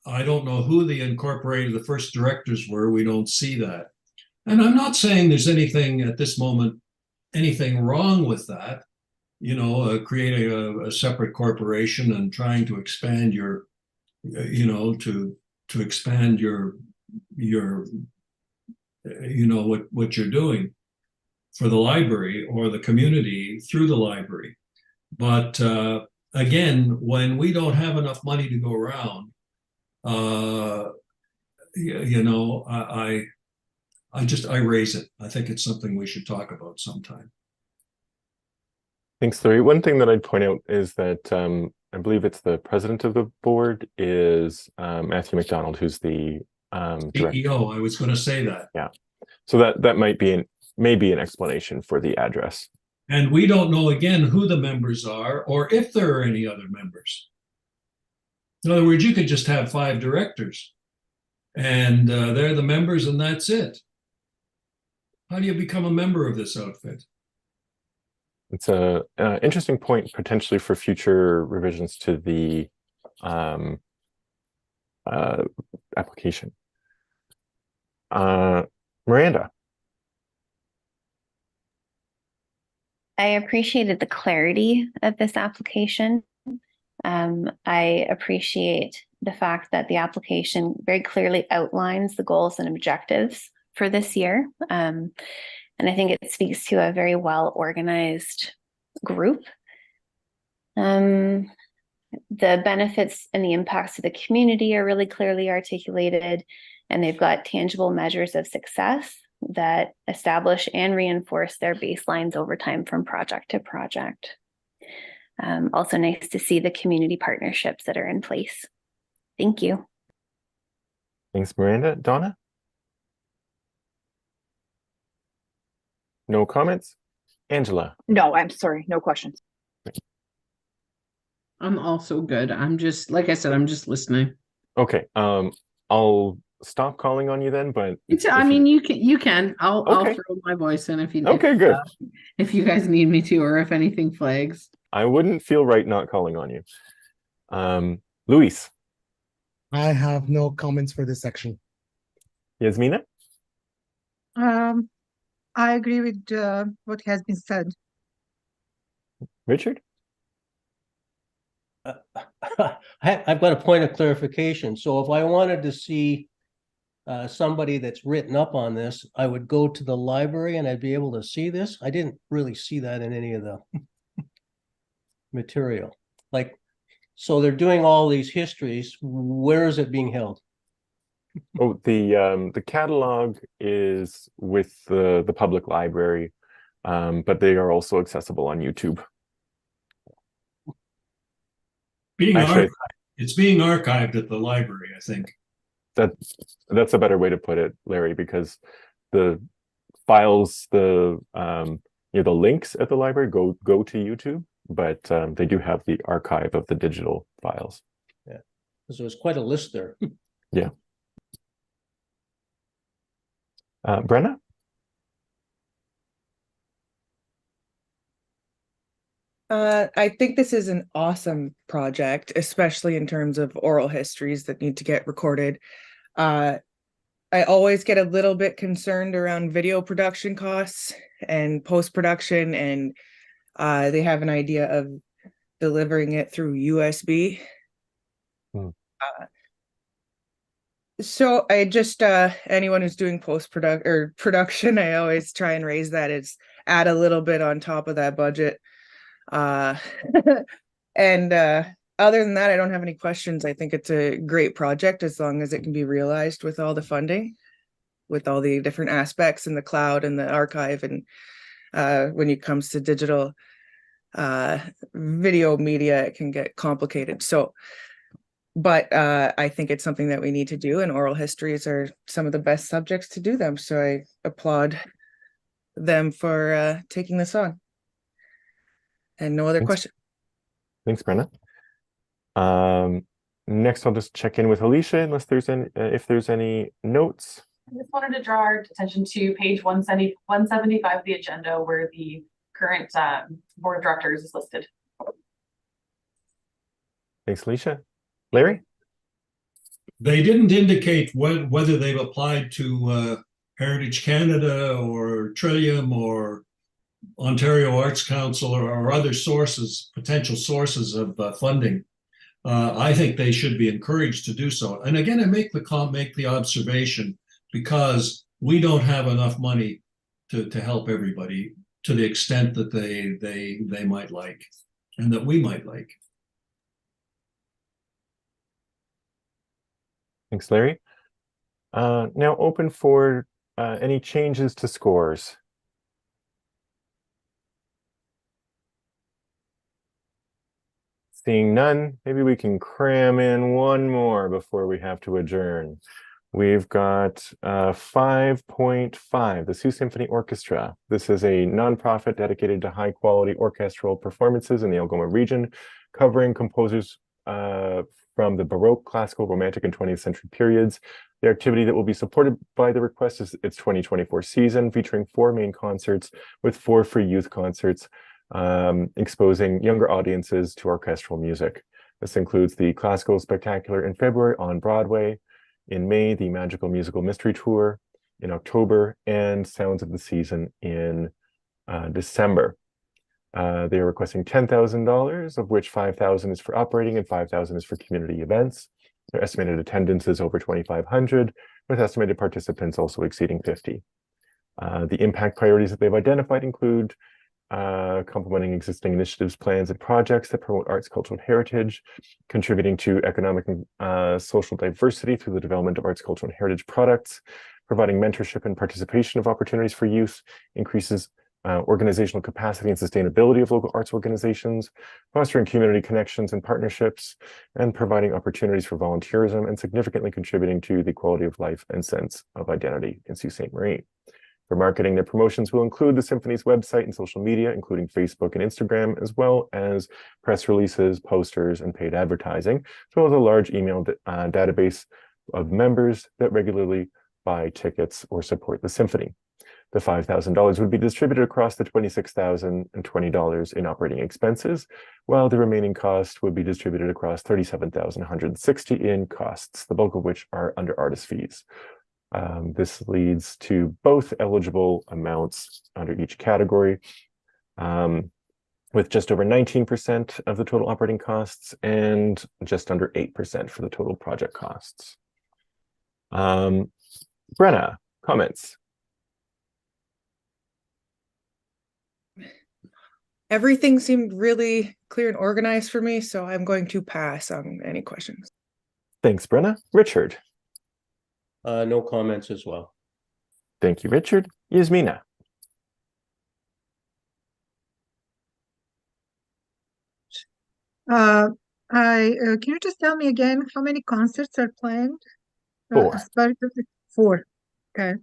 I don't know who the first directors were. We don't see that. And I'm not saying there's anything at this moment, anything wrong with that. Creating a separate corporation and trying to expand your, to expand your, what you're doing for the library or the community through the library. But again, when we don't have enough money to go around, I raise it. I think it's something we should talk about sometime. Thanks, Larry. One thing that I'd point out is that I believe it's the president of the board is Matthew McDonald, who's the director. CEO. I was going to say that. Yeah. So that might be maybe an explanation for the address. And we don't know again who the members are or if there are any other members. In other words, you could just have 5 directors and they're the members and that's it. How do you become a member of this outfit? It's a interesting point potentially for future revisions to the application. Miranda. I appreciated the clarity of this application. I appreciate the fact that the application very clearly outlines the goals and objectives for this year. And I think it speaks to a very well-organized group. The benefits and the impacts to the community are really clearly articulated, and they've got tangible measures of success that establish and reinforce their baselines over time from project to project. Also nice to see the community partnerships that are in place. Thank you. Thanks, Miranda. Donna? No comments? Angela? No, I'm sorry. No questions. I'm also good. I'm just, like I said, I'm just listening. Okay. I'll stop calling on you then, but you can. I'll Okay. throw my voice in if you Okay, good. If you guys need me to, or if anything flags. I wouldn't feel right not calling on you. Luis? I have no comments for this section. Yasmina? I agree with what has been said. Richard? I've got a point of clarification. So if I wanted to see somebody that's written up on this, I would go to the library and I'd be able to see this. I didn't really see that in any of the material. So they're doing all these histories. Where is it being held? Oh, the catalog is with the public library, but they are also accessible on YouTube. Actually, It's being archived at the library, I think. That's a better way to put it, Larry, because the files, the links at the library go to YouTube, but they do have the archive of the digital files. Yeah, so there's quite a list there. Yeah. Brenna? I think this is an awesome project, especially in terms of oral histories that need to get recorded. I always get a little bit concerned around video production costs and post-production, and they have an idea of delivering it through USB. So I just anyone who's doing production, I always try and raise that. It's add a little bit on top of that budget. And other than that, I don't have any questions. I think it's a great project as long as it can be realized with all the funding, with all the different aspects in the cloud and the archive, and when it comes to digital video media, it can get complicated. So but I think it's something that we need to do, and oral histories are some of the best subjects to do them. So I applaud them for taking this on. And no other question. Thanks, Brenna. Next, I'll just check in with Alicia, unless there's any, if there's any notes. I just wanted to draw our attention to page 175 of the agenda, where the current board of directors is listed. Thanks, Alicia. Larry? They didn't indicate whether they've applied to Heritage Canada or Trillium or Ontario Arts Council or other sources, potential sources of funding. I think they should be encouraged to do so. And again, I make the observation because we don't have enough money to help everybody to the extent that they might like and that we might like. Thanks, Larry. Now open for any changes to scores. Seeing none, maybe we can cram in one more before we have to adjourn. We've got 5.5, the Sioux Symphony Orchestra. This is a nonprofit dedicated to high quality orchestral performances in the Algoma region, covering composers from the Baroque, Classical, Romantic, and 20th century periods. The activity that will be supported by the request is its 2024 season, featuring 4 main concerts with 4 free youth concerts, exposing younger audiences to orchestral music. This includes the Classical Spectacular in February on Broadway, in May, the Magical Musical Mystery Tour in October, and Sounds of the Season in December. They are requesting $10,000, of which $5,000 is for operating and $5,000 is for community events. Their estimated attendance is over 2,500, with estimated participants also exceeding 50. The impact priorities that they've identified include complementing existing initiatives, plans, and projects that promote arts, cultural heritage, contributing to economic and social diversity through the development of arts, cultural, and heritage products, providing mentorship and participation of opportunities for youth, increases organizational capacity and sustainability of local arts organizations, fostering community connections and partnerships, and providing opportunities for volunteerism, and significantly contributing to the quality of life and sense of identity in Sault Ste. Marie. For marketing, their promotions will include the Symphony's website and social media, including Facebook and Instagram, as well as press releases, posters, and paid advertising, as well as a large email database of members that regularly buy tickets or support the Symphony. The $5,000 would be distributed across the $26,020 in operating expenses, while the remaining cost would be distributed across $37,160 in costs, the bulk of which are under artist fees. This leads to both eligible amounts under each category, with just over 19% of the total operating costs and just under 8% for the total project costs. Brenna, comments? Everything seemed really clear and organized for me, so I'm going to pass on any questions. Thanks, Brenna. Richard? No comments as well. Thank you, Richard. Yasmina? Can you just tell me again how many concerts are planned? 4. As part of the 4. Okay.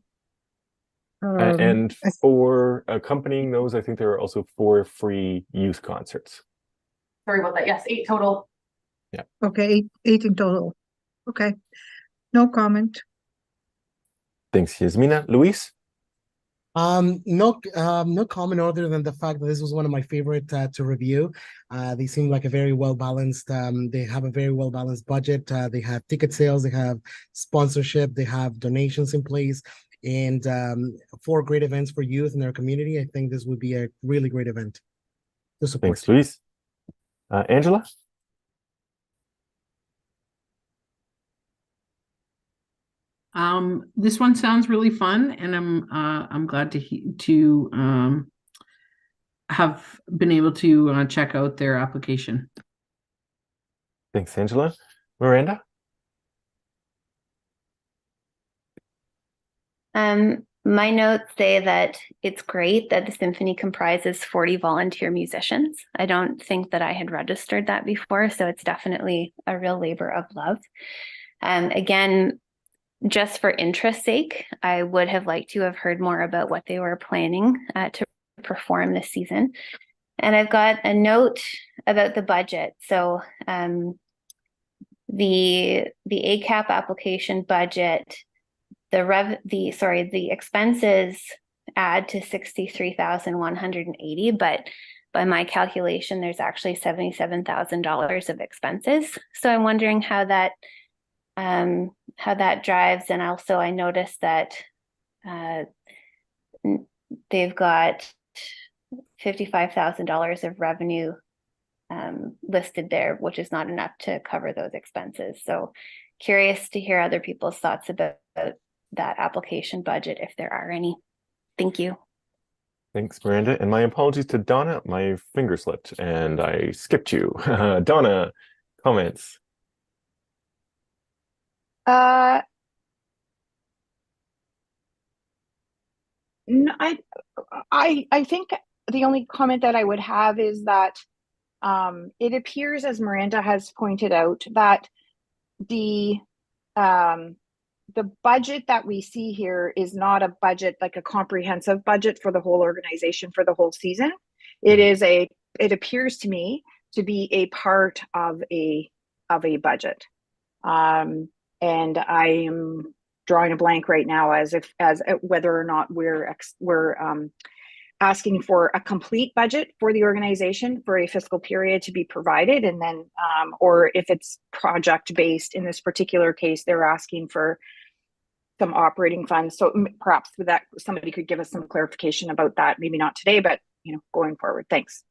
And for accompanying those, I think there are also 4 free youth concerts. Sorry about that. Yes, 8 total. Yeah. Okay, eight in total. Okay. No comment. Thanks, Yasmina. Luis? No comment other than the fact that this was one of my favorite to review. They seem like a very well balanced. They have a very well balanced budget. They have ticket sales, they have sponsorship, they have donations in place, and 4 great events for youth in their community. I think this would be a really great event to support. Thanks, Luis. Angela? This one sounds really fun, and I'm glad to have been able to check out their application. Thanks, Angela. Miranda? My notes say that it's great that the symphony comprises 40 volunteer musicians. I don't think that I had registered that before, so it's definitely a real labor of love. Again, just for interest's sake, I would have liked to have heard more about what they were planning to perform this season. And I've got a note about the budget. So the ACAP application budget, the expenses add to 63,180, but by my calculation, there's actually $77,000 of expenses. So I'm wondering how that how that drives. And also I noticed that they've got $55,000 of revenue listed there, which is not enough to cover those expenses. So curious to hear other people's thoughts about that application budget, if there are any. Thank you. Thanks, Miranda. And my apologies to Donna. My finger slipped and I skipped you. Donna, comments? No, I think the only comment that I would have is that it appears, as Miranda has pointed out, that the budget that we see here is not a budget, like a comprehensive budget for the whole organization for the whole season. It appears to me to be a part of a budget. And I am drawing a blank right now as whether or not we're asking for a complete budget for the organization for a fiscal period to be provided, and then or if it's project based. In this particular case, they're asking for some operating funds. So perhaps with that, somebody could give us some clarification about that. Maybe not today, but going forward. Thanks.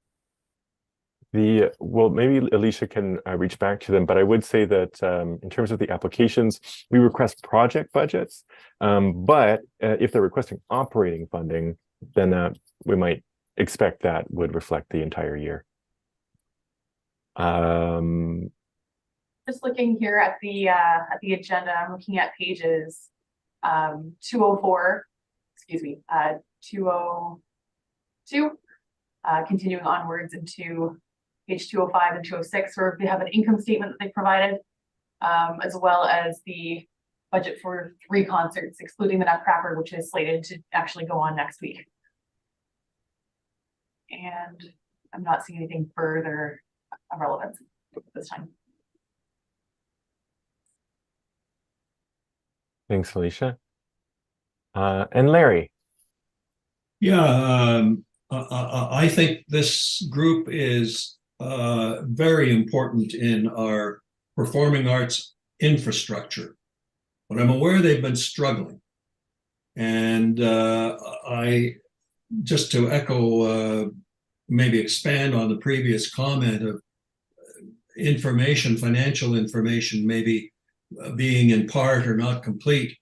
Well, maybe Alicia can reach back to them, but I would say that in terms of the applications, we request project budgets, but if they're requesting operating funding, then we might expect that would reflect the entire year. Just looking here at the agenda, I'm looking at pages 204, 202, continuing onwards into page 205 and 206, where we have an income statement that they provided, as well as the budget for 3 concerts, excluding the Nutcracker, which is slated to actually go on next week. And I'm not seeing anything further of relevance this time. Thanks, Alicia. And Larry. Yeah, I think this group is very important in our performing arts infrastructure, but I'm aware they've been struggling. And I, just to echo, maybe expand on the previous comment of financial information, maybe being in part or not complete.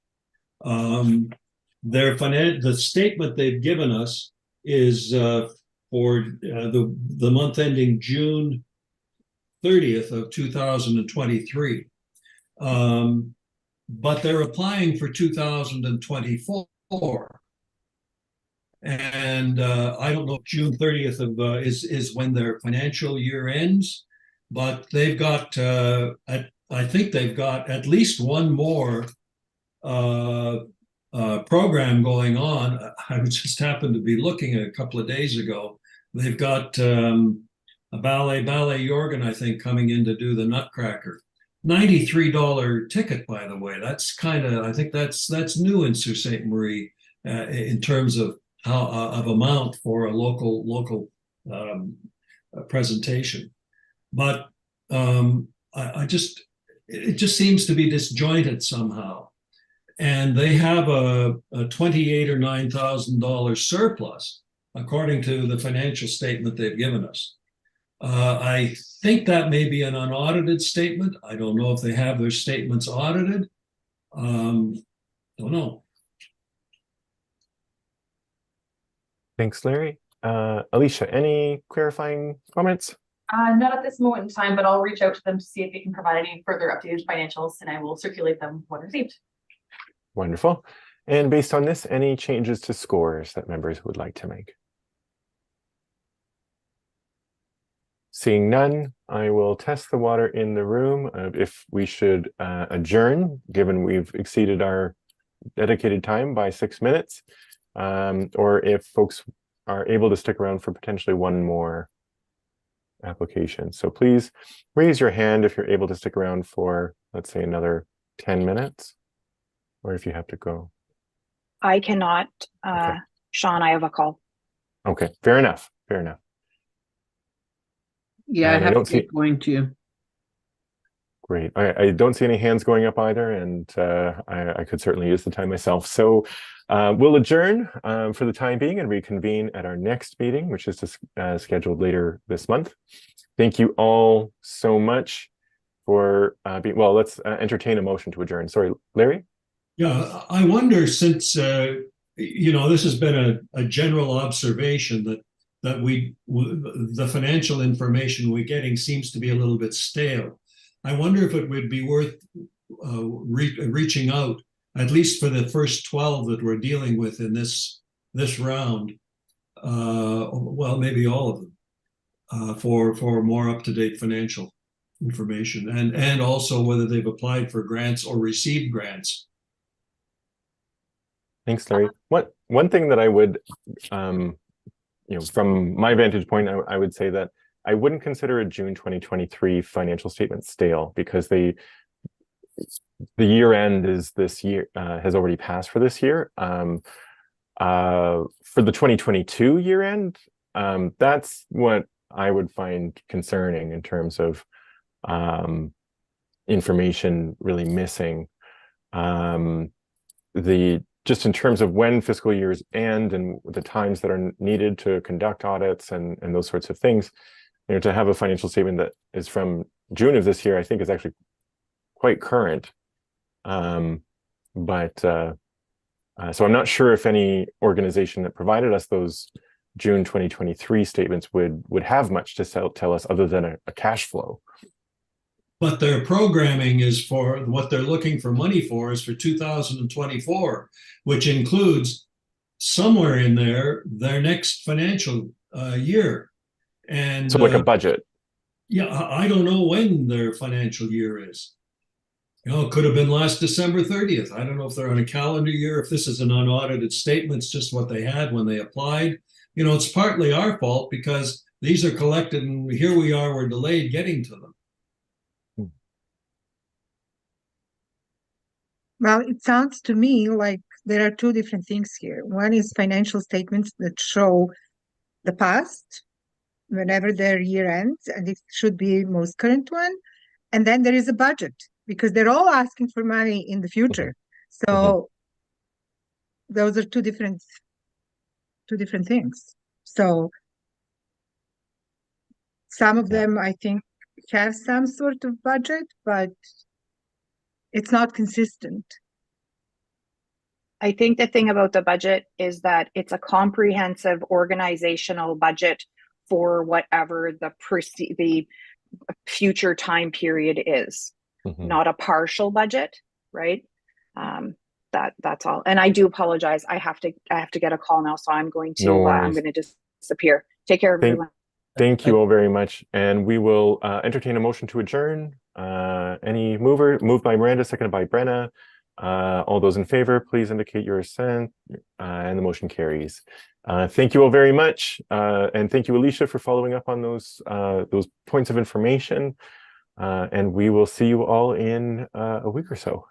The statement they've given us is for the month ending June 30th of 2023. But they're applying for 2024. And I don't know if June 30th is when their financial year ends, but they've got, I think they've got at least one more program going on. I just happened to be looking a couple of days ago. They've got a Ballet Jorgen, I think, coming in to do the Nutcracker. $93 ticket, by the way. That's kind of, I think that's new in Sault Ste. Marie in terms of amount for a local presentation. But it just seems to be disjointed somehow. And they have a $28,000 or $9,000 surplus, according to the financial statement they've given us. I think that may be an unaudited statement. I don't know if they have their statements audited. Don't know. Thanks, Larry. Alicia, any clarifying comments? Not at this moment in time, but I'll reach out to them to see if they can provide any further updated financials, and I will circulate them when received. Wonderful. And based on this, any changes to scores that members would like to make? Seeing none, I will test the water in the room if we should adjourn, given we've exceeded our dedicated time by 6 minutes, or if folks are able to stick around for potentially one more application. So please raise your hand if you're able to stick around for, let's say, another 10 minutes, or if you have to go. I cannot. Okay. Sean, I have a call. Okay, fair enough. Fair enough. Yeah, And I I have don't to get see- going too. Great. I don't see any hands going up either, and I could certainly use the time myself. So we'll adjourn for the time being and reconvene at our next meeting, which is scheduled later this month. Thank you all so much for being, well, let's entertain a motion to adjourn. Sorry, Larry? Yeah, I wonder, since this has been a general observation that the financial information we're getting seems to be a little bit stale. I wonder if it would be worth reaching out, at least for the first 12 that we're dealing with in this round. Well, maybe all of them, for more up-to-date financial information, and also whether they've applied for grants or received grants. Thanks, Larry. One thing that I would, from my vantage point, I would say that I wouldn't consider a June 2023 financial statement stale, because the year end is this year, has already passed for this year. For the 2022 year end, that's what I would find concerning in terms of information really missing. Just in terms of when fiscal years end and the times that are needed to conduct audits and those sorts of things, to have a financial statement that is from June of this year, I think is actually quite current. So I'm not sure if any organization that provided us those June 2023 statements would have much to tell us other than a cash flow. But their programming is for what they're looking for money for is for 2024, which includes somewhere in there their next financial year. And so like a budget. Yeah, I don't know when their financial year is. It could have been last December 30th. I don't know if they're on a calendar year, if this is an unaudited statement, it's just what they had when they applied. It's partly our fault because these are collected and here we are, we're delayed getting to them. Well, it sounds to me like there are two different things here. One is financial statements that show the past, whenever their year ends, and it should be most current one. And then there is a budget, because they're all asking for money in the future. So those are two different things. So some of them, I think, have some sort of budget, but it's not consistent. I think the thing about the budget is that it's a comprehensive organizational budget for whatever the future time period is, not a partial budget, right? That's all. And I do apologize. I have to get a call now, so I'm going to disappear. Take care, everyone. Thank you all very much, and we will entertain a motion to adjourn. Moved by Miranda, seconded by Brenna. All those in favor, please indicate your assent, and the motion carries. Thank you all very much, and thank you, Alicia, for following up on those points of information. And we will see you all in a week or so.